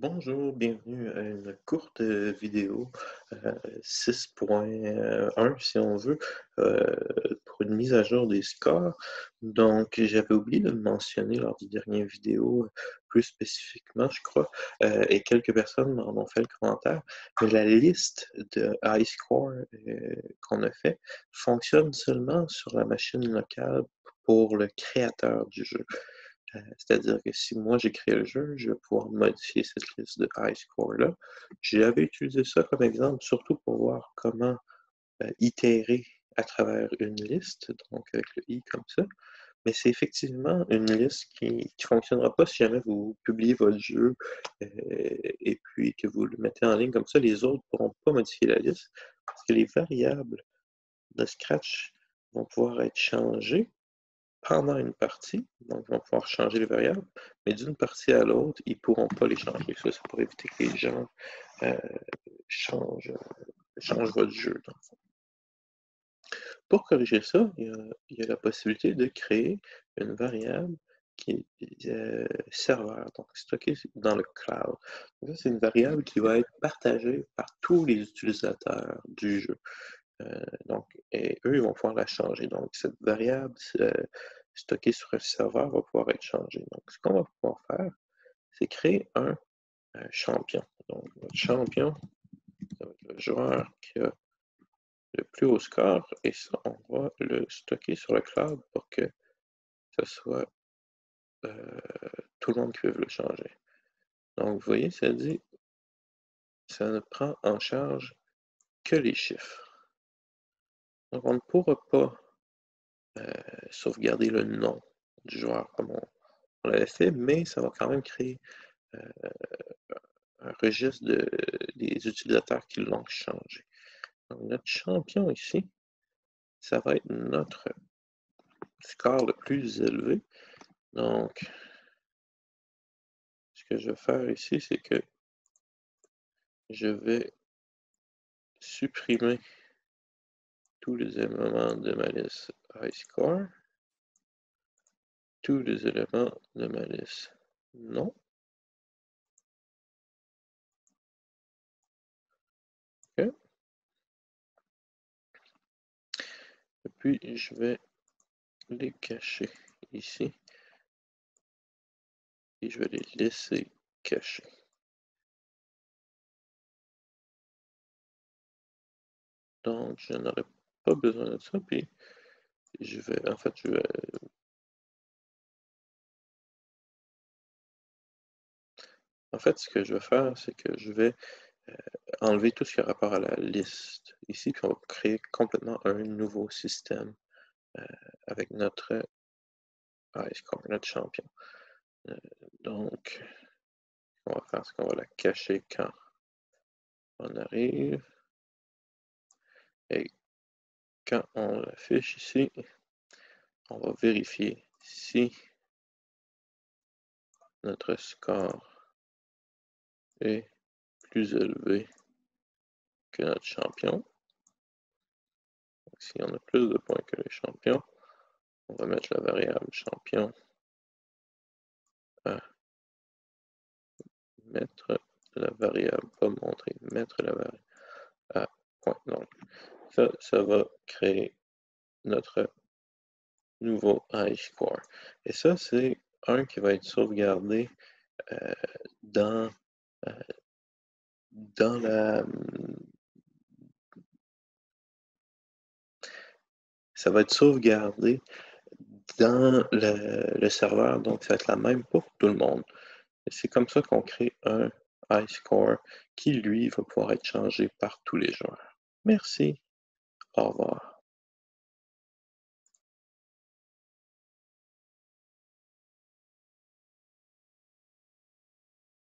Bonjour, bienvenue à une courte vidéo 6.1 si on veut, euh, pour une mise à jour des scores. Donc, j'avais oublié de le mentionner lors du dernier vidéo, plus spécifiquement, je crois, et quelques personnes m'en ont fait le commentaire, mais la liste de high score qu'on a fait fonctionne seulement sur la machine locale pour le créateur du jeu. C'est-à-dire que si moi j'ai créé le jeu, je vais pouvoir modifier cette liste de high score-là. J'avais utilisé ça comme exemple, surtout pour voir comment itérer à travers une liste, donc avec le i comme ça. Mais c'est effectivement une liste qui ne fonctionnera pas si jamais vous publiez votre jeu et puis que vous le mettez en ligne comme ça. Les autres ne pourront pas modifier la liste parce que les variables de Scratch vont pouvoir être changées pendant une partie, donc ils vont pouvoir changer les variables, mais d'une partie à l'autre, ils ne pourront pas les changer. Ça, c'est pour éviter que les gens euh, changent, changent votre jeu, dans le fond. Pour corriger ça, il y a la possibilité de créer une variable qui est serveur, donc stockée dans le cloud. Donc, c'est une variable qui va être partagée par tous les utilisateurs du jeu. Et eux, ils vont pouvoir la changer. Donc, cette variable stockée sur un serveur va pouvoir être changée. Donc, ce qu'on va pouvoir faire, c'est créer un champion. Donc, notre champion, ça va être le joueur qui a le plus haut score, et ça, on va le stocker sur le cloud pour que ce soit tout le monde qui peut le changer. Donc, vous voyez, ça dit, ça ne prend en charge que les chiffres. Donc, on ne pourra pas sauvegarder le nom du joueur comme on l'avait fait, mais ça va quand même créer euh, un registre des utilisateurs qui l'ont changé. Donc, notre champion ici, ça va être notre score le plus élevé. Donc, ce que je vais faire ici, c'est que je vais supprimer tous les éléments de ma liste high score, tous les éléments de ma liste non. Okay. Et puis, je vais les cacher ici et je vais les laisser cachés. Donc, je n'aurai pas besoin de ça. Puis, je vais, en fait, ce que je vais faire, c'est que je vais enlever tout ce qui a rapport à la liste ici, puis on va créer complètement un nouveau système avec notre high score, notre champion. Donc, on va faire, ce qu'on va la cacher quand on arrive. Et quand on l'affiche ici, on va vérifier si notre score est plus élevé que notre champion. Si on a plus de points que les champions, on va mettre la variable champion à mettre la variable, pas montrer, mettre la variable à point. Donc, ça va créer notre nouveau high score. Et ça, c'est un qui va être sauvegardé euh, dans, euh, dans la... Ça va être sauvegardé dans le serveur, donc ça va être la même pour tout le monde. Et c'est comme ça qu'on crée un high score qui, lui, va pouvoir être changé par tous les joueurs. Merci. Au revoir.